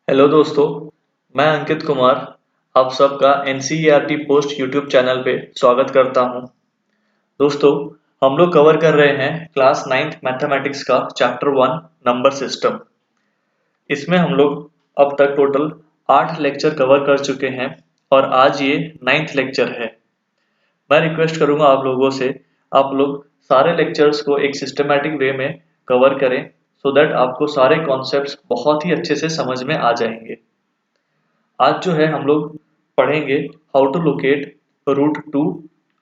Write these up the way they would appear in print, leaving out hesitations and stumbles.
Hello दोस्तों, मैं अंकित कुमार आप सबका एनसीईआरटी पोस्ट यूट्यूब चैनल पे स्वागत करता हूं। दोस्तों, हम लोग कवर कर रहे हैं क्लास 9th मैथमेटिक्स का चैप्टर 1 नंबर सिस्टम। इसमें हम लोग अब तक टोटल 8 लेक्चर कवर कर चुके हैं और आज ये 9th लेक्चर है। मैं रिक्वेस्ट करूंगा आप लोगों से, आप लोग सारे लेक्चर्स को एक सिस्टमैटिक वे में कवर करें सो दैट आपको सारे कॉन्सेप्ट्स बहुत ही अच्छे से समझ में आ जाएंगे। आज जो है हम लोग पढ़ेंगे how to locate root 2,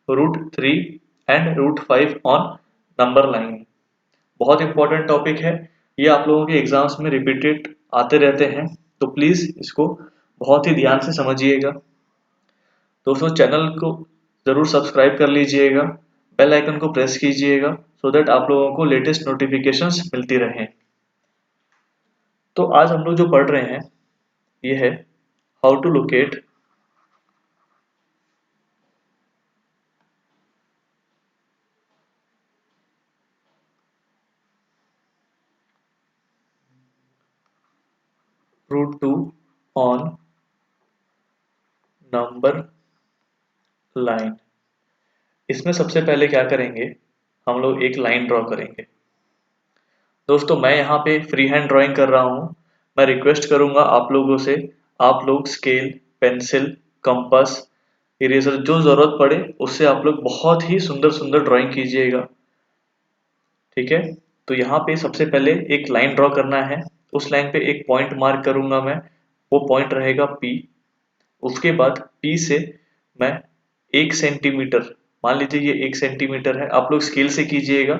root 3 and root 5 on number line. बहुत इंपॉर्टेंट टॉपिक है, ये आप लोगों के एग्जाम्स में रिपीटेड आते रहते हैं, तो प्लीज इसको बहुत ही ध्यान से समझिएगा। दोस्तों, चैनल को जरूर सब्सक्राइब कर लीजिएगा, बेल आइकन को प्रेस कीजिएगा सो दैट आप लोगों को लेटेस्ट नोटिफिकेशंस मिलती रहें। तो आज हम लोग जो पढ़ रहे हैं ये है how to locate root 2 on number line. इसमें सबसे पहले क्या करेंगे, हम लोग एक लाइन ड्रॉ करेंगे। दोस्तों, मैं यहाँ पे फ्री हैंड ड्राइंग कर रहा हूँ। मैं रिक्वेस्ट करूंगा आप लोगों से, आप लोग स्केल, पेंसिल, कंपास, इरेजर जो जरूरत पड़े उससे आप लोग बहुत ही सुंदर सुंदर ड्राइंग कीजिएगा। ठीक है, तो यहाँ पे सबसे पहले एक लाइन ड्रॉ करना है। उस लाइन पे एक पॉइंट मार्क करूंगा मैं, वो पॉइंट रहेगा P। उसके बाद P से मैं 1 सेंटीमीटर, मान लीजिए ये 1 सेंटीमीटर है, आप लोग स्केल से कीजिएगा।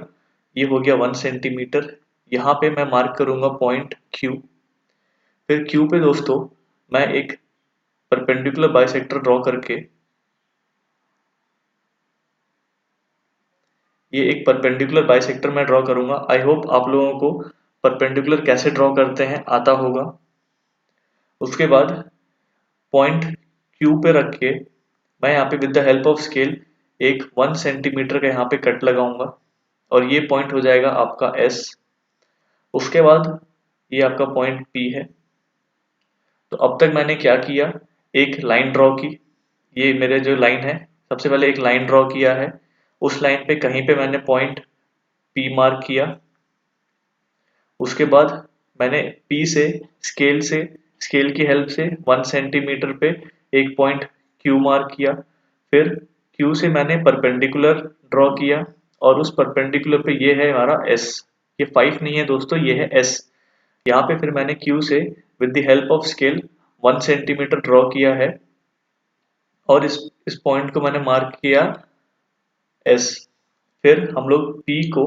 ये हो गया 1 सेंटीमीटर। यहाँ पे मैं मार्क करूंगा पॉइंट Q। फिर Q पे दोस्तों मैं एक परपेंडिकुलर बाइसेक्टर ड्रॉ करके, ये एक परपेंडिकुलर बाइसेक्टर मैं ड्रॉ करूंगा। आई होप आप लोगों को परपेंडिकुलर कैसे ड्रॉ करते हैं आता होगा। उसके बाद पॉइंट Q पे रख के मैं यहाँ पे with the help of scale एक 1 सेंटीमीटर का यहाँ पे कट लगाऊंगा और ये पॉइंट हो जाएगा आपका S। उसके बाद ये आपका पॉइंट P है। तो अब तक मैंने क्या किया, एक लाइन ड्रॉ की। ये मेरे जो लाइन है, सबसे पहले एक लाइन ड्रॉ किया है। उस लाइन पे कहीं पे मैंने पॉइंट P मार्क किया। उसके बाद मैंने P से स्केल की हेल्प से 1 सेंटीमीटर पे एक पॉइंट Q मार्क किया। फिर Q से मैंने परपेंडिकुलर ड्रॉ किया और उस परपेंडिकुलर पे ये है हमारा S। ये 5 नहीं है दोस्तों, ये है S। यहाँ पे फिर मैंने Q से with the help of scale 1 centimetre draw किया है और इस पॉइंट को मैंने मार्क किया S। फिर हम लोग P को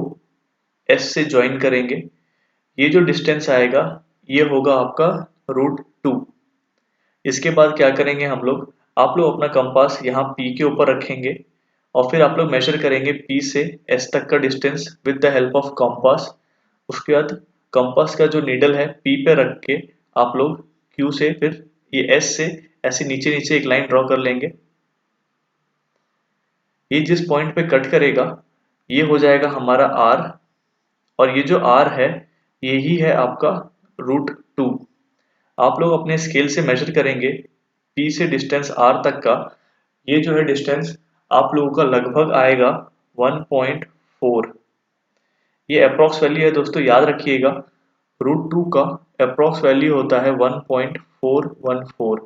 S से ज्वाइन करेंगे। ये जो डिस्टेंस आएगा ये होगा आपका रूट 2। इसके बाद क्या करेंगे हम लोग, आप लोग अपना कंपास यहाँ P के ऊपर रखेंगे और फिर आप लोग मेजर करेंगे P से S तक का distance with the help of compass. उसके बाद कंपास का जो नीडल है P पे रख के आप लोग Q से फिर ये S से ऐसे नीचे नीचे एक लाइन ड्रॉ कर लेंगे। ये जिस पॉइंट पे कट करेगा ये हो जाएगा हमारा R, और ये जो R है यही है आपका रूट 2। आप लोग अपने स्केल से मेजर करेंगे P से डिस्टेंस R तक का। ये जो है डिस्टेंस आप लोगों का लगभग आएगा 1.4। ये अप्रोक्स वैल्यू है दोस्तों, याद रखिएगा। रूट 2 का अप्रोक्स वैल्यू होता है 1.414।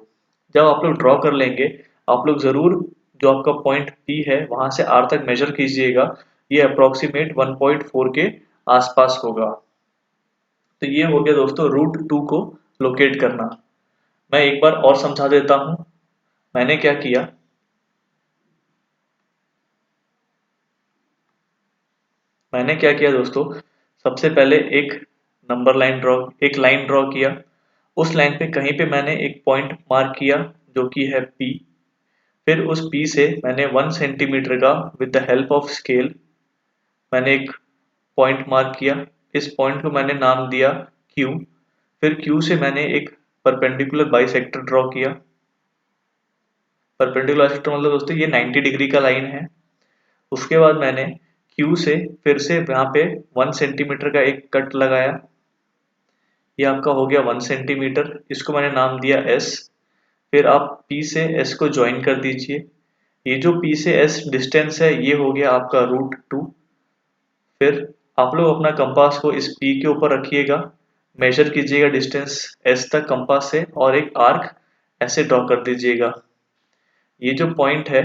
जब आप लोग ड्रॉ कर लेंगे आप लोग जरूर जो आपका पॉइंट P है वहां से R तक मेजर कीजिएगा। ये अप्रोक्सीमेट 1.4 के आसपास होगा। तो ये हो गया दोस्तों रूट 2 को लोकेट करना। मैं एक बार और समझा देता हूं मैंने क्या किया। दोस्तों, सबसे पहले एक लाइन ड्रॉ किया। उस लाइन पे कहीं पे मैंने एक पॉइंट मार्क किया जो कि है P। फिर उस P से मैंने 1 सेंटीमीटर का with the help of scale मैंने एक पॉइंट मार्क किया। इस पॉइंट को मैंने नाम दिया Q। फिर Q से मैंने एक परपेंडिकुलर बाइसेक्टर ड्रॉ किया। परपेंडिकुलर बाइसेक्टर मतलब दोस्तों ये 90 डिग्री का लाइन है। उसके बाद मैंने Q से फिर से यहाँ पे 1 सेंटीमीटर का एक कट लगाया। ये आपका हो गया 1 सेंटीमीटर, इसको मैंने नाम दिया S। फिर आप P से S को ज्वाइन कर दीजिए। ये जो P से S डिस्टेंस है ये हो गया आपका √2। फिर आप लोग अपना कंपास को इस P के ऊपर रखिएगा, मेजर कीजिएगा डिस्टेंस S तक कंपास से और एक आर्क ऐसे ड्रॉ कर दीजिएगा। ये जो पॉइंट है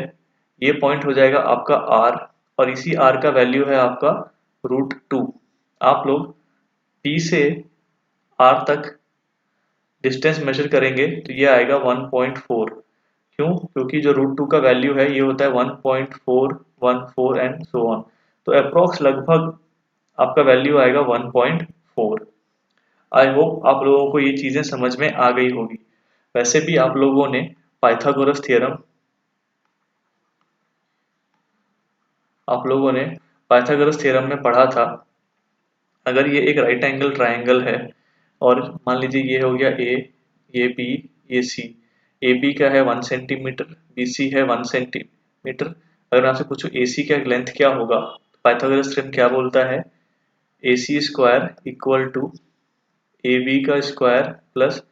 ये पॉइंट हो जाएगा आपका R और इसी R का वैल्यू है आपका √2। आप लोग P से R तक डिस्टेंस मेजर करेंगे तो ये आएगा 1.4। क्यों? क्योंकि जो √2 का वैल्यू है ये होता है 1.414 एंड सो ऑन। तो अप्रोक्स लगभग आपका वैल्यू आएगा 1.4। आई होप आप लोगों को ये चीजें समझ में आ गई होगी। वैसे भी आप लोगों ने पाइथागोरस थ्योरम में पढ़ा था। अगर ये एक राइट एंगल ट्राइंगल है और मान लीजिए ये हो गया A, ये B, ये C। AB का है 1 सेंटीमीटर, BC है 1 सेंटीमीटर। अगर मैं आपसे पूछूं AC का लेंथ क्या होगा, पाइथागोरस थ्योरम क्या बोलता है? AC square equal to AB का स्क्वायर प्लस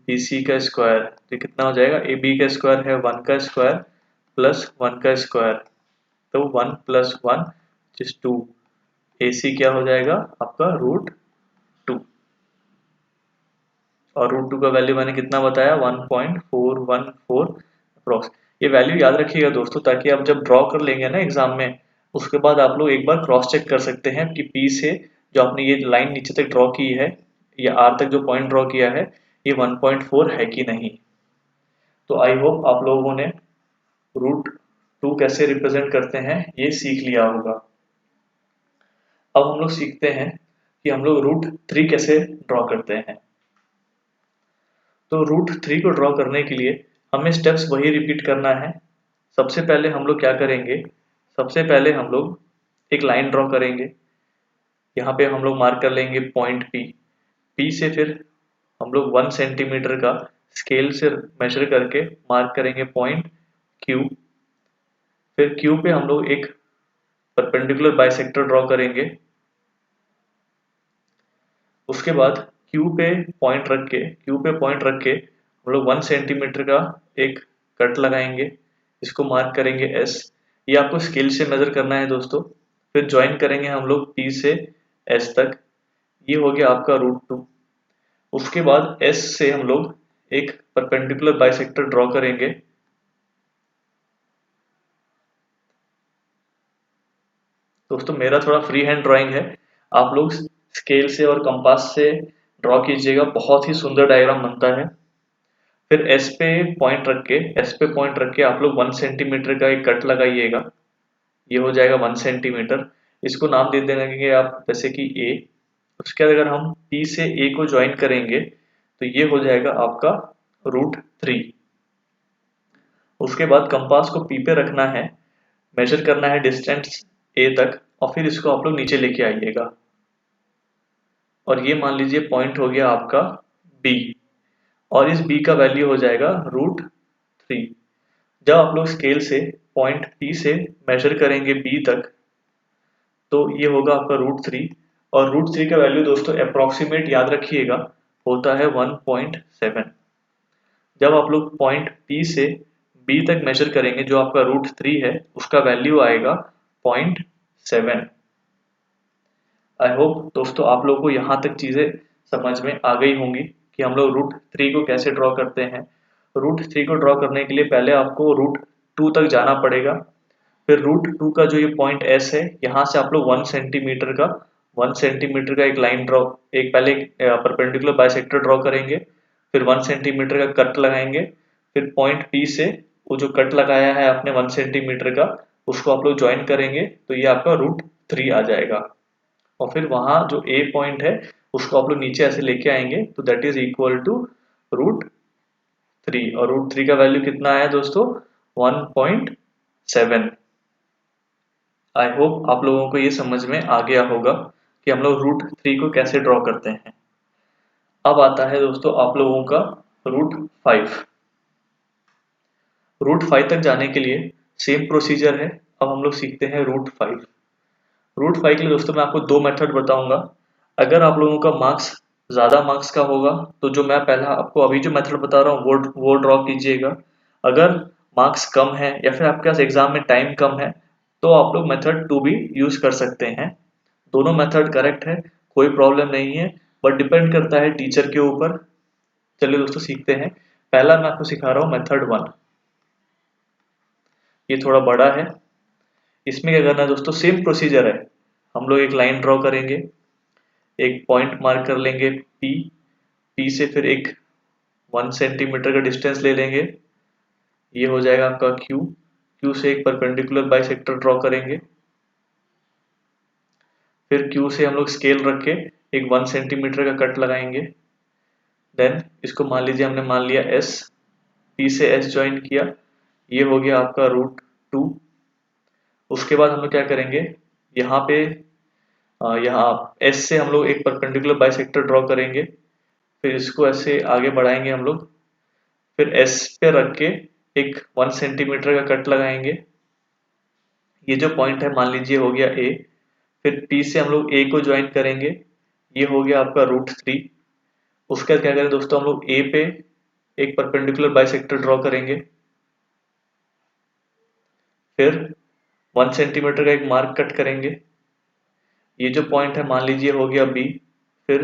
BC का स्क्वायर। तो कितना हो जाएगा? AB का स्क्वायर है 1 का स्क्वायर प्लस 1 का स्क्वायर, तो 1 प्लस 1 इज 2। AC क्या हो जाएगा आपका √2 और √2 का वैल्यू मैंने कितना बताया? 1.414 अप्रोक्स। ये वैल्यू याद रखिएगा दोस्तों, ताकि आप जब ड्रॉ कर लेंगे ना एग्जाम में, उसके बाद आप लोग एक बार क्रॉस चेक कर सकते हैं कि P से जो आपने ये लाइन नीचे तक ड्रॉ की है या R तक जो पॉइंट ड्रॉ किया है ये 1.4 है कि नहीं। तो आई होप आप लोगों ने √2 कैसे रिप्रेजेंट करते हैं ये सीख लिया होगा। अब हम लोग सीखते हैं कि हम लोग √3 कैसे ड्रॉ करते हैं। तो √3 को ड्रॉ करने के लिए हमें स्टेप्स वही रिपीट करना है। सबसे पहले हम लोग क्या करेंगे? सबसे पहले हम लोग एक लाइन ड्रॉ करेंगे। यहाँ पे हम लोग मार्क कर लेंगे पॉइंट P से फिर हम लोग 1 सेंटीमीटर का स्केल से मेजर करके मार्क करेंगे पॉइंट Q। फिर Q पे हम लोग एक परपेंडिकुलर बाइसेक्टर ड्रॉ करेंगे। उसके बाद Q पे पॉइंट रख के हम लोग 1 सेंटीमीटर का एक कट लगाएंगे, इसको मार्क करेंगे S। ये आपको स्केल से मेजर करना है दोस्तों। फिर ज्वाइन करेंगे हम लोग P से S तक, ये हो गया आपका √2। उसके बाद S से हम लोग एक परपेंडिकुलर बाइसेक्टर ड्रॉ करेंगे। दोस्तों मेरा थोड़ा फ्री हैंड ड्राइंग है, आप लोग स्केल से और कंपास से ड्रॉ कीजिएगा, बहुत ही सुंदर डायग्राम बनता है। फिर S पे पॉइंट रख के आप लोग 1 सेंटीमीटर का एक कट लगाइएगा, ये हो जाएगा 1 सेंटीमीटर। इसको नाम दे देंगे आप जैसे कि A। उसके बाद अगर हम P से A को ज्वाइन करेंगे तो ये हो जाएगा आपका √3। उसके बाद कंपास को P पे रखना है, मेजर करना है डिस्टेंस A तक और फिर इसको आप लोग नीचे लेके आइएगा और ये मान लीजिए पॉइंट हो गया आपका B और इस B का वैल्यू हो जाएगा √3। जब आप लोग स्केल से पॉइंट P से मेजर करेंगे B तक तो ये होगा आपका √3 और √3 का वैल्यू दोस्तों अप्रोक्सीमेट याद रखिएगा होता है 1.7। जब आप लोग पॉइंट P से B तक मेजर करेंगे जो आपका √3 है उसका वैल्यू आएगा 0.7। आई होप दोस्तों आप लोगों को यहाँ तक चीजें समझ में आ गई होंगी कि हम लोग √3 को कैसे ड्रॉ करते हैं। √3 को ड्रॉ करने के लिए पहले आपको √2 तक जाना पड़ेगा। फिर √2 का जो ये पॉइंट S है यहाँ से आप लोग 1 सेंटीमीटर का एक लाइन ड्रॉ एक पहले परपेंडिकुलर बाइसेक्टर ड्रॉ करेंगे, फिर 1 सेंटीमीटर का कट लगाएंगे। फिर पॉइंट P से वो जो कट लगाया है आपने 1 सेंटीमीटर का उसको आप लोग ज्वाइन करेंगे तो ये आपका √3 आ जाएगा। और फिर वहां जो A पॉइंट है उसको आप लोग नीचे ऐसे लेके आएंगे तो दैट इज इक्वल टू √3 और √3 का वैल्यू कितना आया दोस्तों? 1.7। आई होप आप लोगों को ये समझ में आ गया होगा कि हम लोग √3 को कैसे ड्रॉ करते हैं। अब आता है दोस्तों आप लोगों का √5। √5 तक जाने के लिए सेम प्रोसीजर है। अब हम लोग सीखते हैं √5। √5 के लिए दोस्तों मैं आपको दो मेथड बताऊंगा। अगर आप लोगों का मार्क्स ज़्यादा मार्क्स का होगा तो जो मैं पहला आपको अभी जो मेथड बता रहा हूँ वो ड्रॉ कीजिएगा। अगर मार्क्स कम है या फिर आपके पास एग्जाम में टाइम कम है तो आप लोग मेथड 2 भी यूज कर सकते हैं। दोनों मेथड करेक्ट है, कोई प्रॉब्लम नहीं है, बट डिपेंड करता है टीचर के ऊपर। चलिए दोस्तों सीखते हैं। पहला मैं आपको सिखा रहा हूँ मेथड 1। ये थोड़ा बड़ा है। इसमें क्या करना है दोस्तों, सेम प्रोसीजर है। हम लोग एक लाइन ड्रॉ करेंगे, एक पॉइंट मार्क कर लेंगे पी, पी से फिर एक 1 सेंटीमीटर का डिस्टेंस ले लेंगे, ये हो जाएगा आपका क्यू। क्यू से एक परपेंडिकुलर बाइसेक्टर ड्रॉ करेंगे, फिर क्यू से हम लोग स्केल रख के एक 1 सेंटीमीटर का कट लगाएंगे। देन इसको मान लीजिए हमने मान लिया एस, पी से एस ज्वाइन किया, ये हो गया आपका √2। उसके बाद हम लोग क्या करेंगे, यहाँ पे यहाँ एस से हम लोग एक परपेंडिकुलर बाइसेक्टर ड्रॉ करेंगे, फिर इसको ऐसे आगे बढ़ाएंगे हम लोग, फिर एस पे रख के एक 1 सेंटीमीटर का कट लगाएंगे। ये जो पॉइंट है मान लीजिए हो गया ए, फिर पी से हम लोग ए को ज्वाइन करेंगे, ये हो गया आपका √3। उसके बाद क्या करें दोस्तों, हम लोग ए पे एक परपेंडिकुलर बाइसेक्टर ड्रॉ करेंगे, फिर 1 सेंटीमीटर का एक मार्क कट करेंगे। ये जो पॉइंट है मान लीजिए हो गया बी, फिर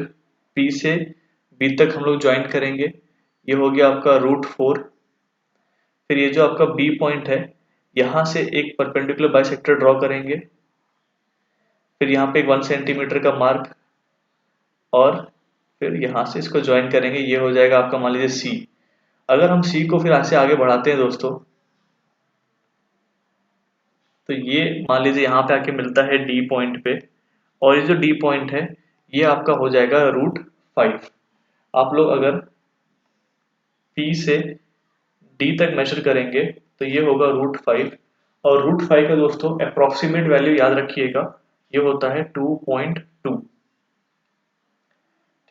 पी से बी तक हम लोग ज्वाइन करेंगे, ये हो गया आपका √4। फिर ये जो आपका बी पॉइंट है यहाँ से एक परपेंडिकुलर बाइसेक्टर ड्रॉ करेंगे, फिर यहाँ पे एक 1 सेंटीमीटर का मार्क, और फिर यहाँ से इसको ज्वाइन करेंगे, ये हो जाएगा आपका मान लीजिए सी। अगर हम सी को फिर ऐसे आगे बढ़ाते हैं दोस्तों, तो ये मान लीजिए यहाँ पे आके मिलता है डी पॉइंट पे, और ये जो डी पॉइंट है ये आपका हो जाएगा √5। आप लोग अगर पी से डी तक मेजर करेंगे तो ये होगा √5, और √5 का दोस्तों अप्रोक्सीमेट वैल्यू याद रखिएगा, ये होता है 2.2।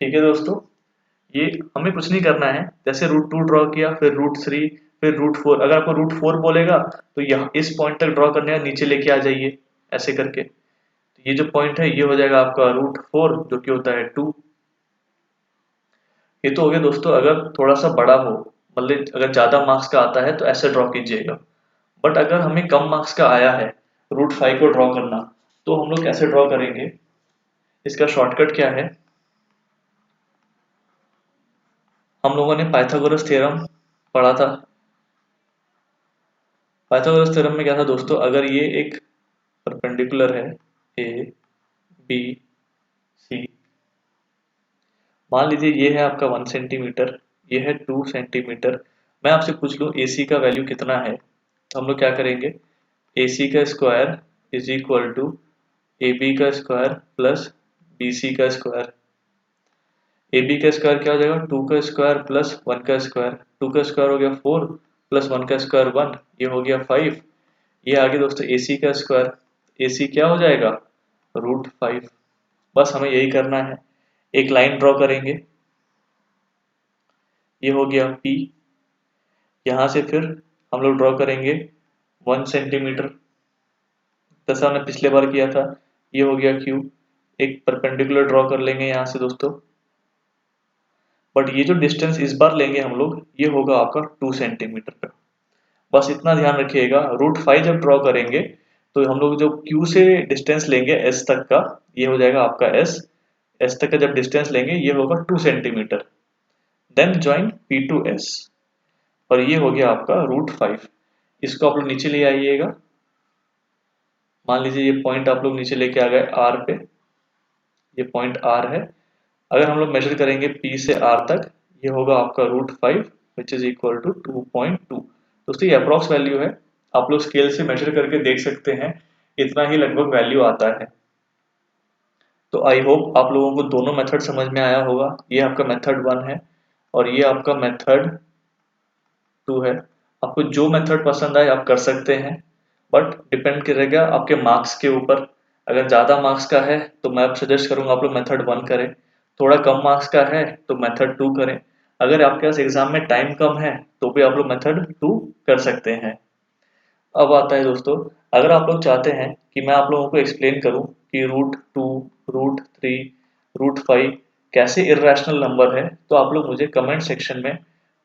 ठीक है दोस्तों, ये हमें कुछ नहीं करना है, जैसे √2 ड्रॉ किया, फिर √3, फिर √4। अगर आपको √4 बोलेगा तो यहाँ इस पॉइंट तक ड्रॉ करने का नीचे लेके आ जाइए ऐसे करके, तो ये जो पॉइंट है ये हो जाएगा आपका √4 जो कि होता है 2। ये तो हो गया दोस्तों अगर थोड़ा सा बड़ा हो, मतलब अगर ज्यादा मार्क्स का आता है तो ऐसे ड्रॉ कीजिएगा। बट अगर हमें कम मार्क्स का आया है √5 को ड्रॉ करना, तो हम लोग कैसे ड्रॉ करेंगे, इसका शॉर्टकट क्या है, हम लोगों ने पाइथागोरस थ्योरम पढ़ा था। पाइथागोरस थ्योरम में क्या था दोस्तों, अगर ये एक परपेंडिकुलर है ए बी सी, मान लीजिए ये है आपका 1 सेंटीमीटर, ये है 2 सेंटीमीटर, मैं आपसे पूछ लूँ ए सी का वैल्यू कितना है, तो हम लोग क्या करेंगे, ए सी का square is equal to A B का स्क्वायर प्लस बी सी का स्क्वायर। ए बी का स्क्वायर क्या हो जाएगा, 2 का स्क्वायर प्लस 1 का स्क्वायर, 2 का स्क्वायर हो गया 4 प्लस 1 का स्क्वायर 1, ये हो गया 5। ये आगे दोस्तों ए सी का स्क्वायर, ए सी क्या हो जाएगा, √5। बस हमें यही करना है, एक लाइन ड्रॉ करेंगे, ये हो गया P, यहाँ से फिर हम लोग ड्रॉ करेंगे 1 सेंटीमीटर, जैसा हमने पिछले बार किया था, ये हो गया Q। एक परपेंडिकुलर ड्रॉ कर लेंगे यहाँ से दोस्तों, बट ये जो डिस्टेंस इस बार लेंगे हम लोग ये होगा आपका 2 सेंटीमीटर का। बस इतना ध्यान रखिएगा, √5 जब ड्रॉ करेंगे तो हम लोग जो Q से डिस्टेंस लेंगे S तक का, ये हो जाएगा आपका S, S तक का जब डिस्टेंस लेंगे ये होगा 2 centimetre, then join P to S, और ये हो गया आपका √5। इसको आप लोग नीचे ले आइएगा, मान लीजिए ये पॉइंट आप लोग नीचे लेके आ गए R पे, ये पॉइंट R है, अगर हम लोग मेजर करेंगे P से R तक, ये होगा आपका √5 विच इज इक्वल टू 2.2। दोस्तों ये अप्रॉक्स वैल्यू है, आप लोग स्केल से मेजर करके देख सकते हैं, इतना ही लगभग वैल्यू आता है। तो आई होप आप लोगों को दोनों मेथड समझ में आया होगा, ये आपका मेथड 1 है और ये आपका मेथड 2 है। आपको जो मेथड पसंद आए आप कर सकते हैं, बट डिपेंड करेगा आपके मार्क्स के ऊपर। अगर ज़्यादा मार्क्स का है तो मैं सजेस्ट करूंगा आप लोग मेथड 1 करें, थोड़ा कम मार्क्स का है तो मेथड 2 करें। अगर आपके पास एग्जाम में टाइम कम है तो भी आप लोग मेथड 2 कर सकते हैं। अब आता है दोस्तों, अगर आप लोग चाहते हैं कि मैं आप लोगों को एक्सप्लेन करूं कि √2, √3, √5 कैसे इर्रेशनल नंबर है, तो आप लोग मुझे कमेंट सेक्शन में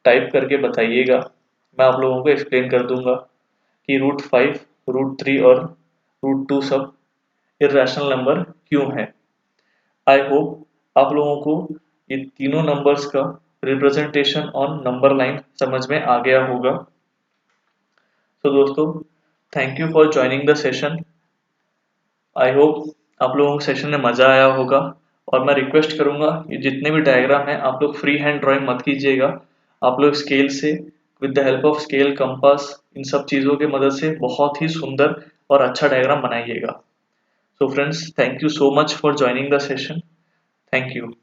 टाइप करके बताइएगा। मैं आप लोगों को एक्सप्लेन कर दूंगा कि √5, √3 और √2 सब इर्रेशनल नंबर क्यों है। आई होप आप लोगों को ये तीनों नंबर्स का रिप्रेजेंटेशन ऑन नंबर लाइन समझ में आ गया होगा। तो दोस्तों, thank you for joining the session. I hope आप लोगों को सेशन में मज़ा आया होगा। और मैं रिक्वेस्ट करूंगा कि जितने भी डायग्राम हैं आप लोग फ्री हैंड ड्राइंग मत कीजिएगा। आप लोग स्केल से, with the help of scale, compass, इन सब चीज़ों की मदद से बहुत ही सुंदर और अच्छा डायग्राम बनाइएगा। So friends, thank you so much for joining the session. Thank you.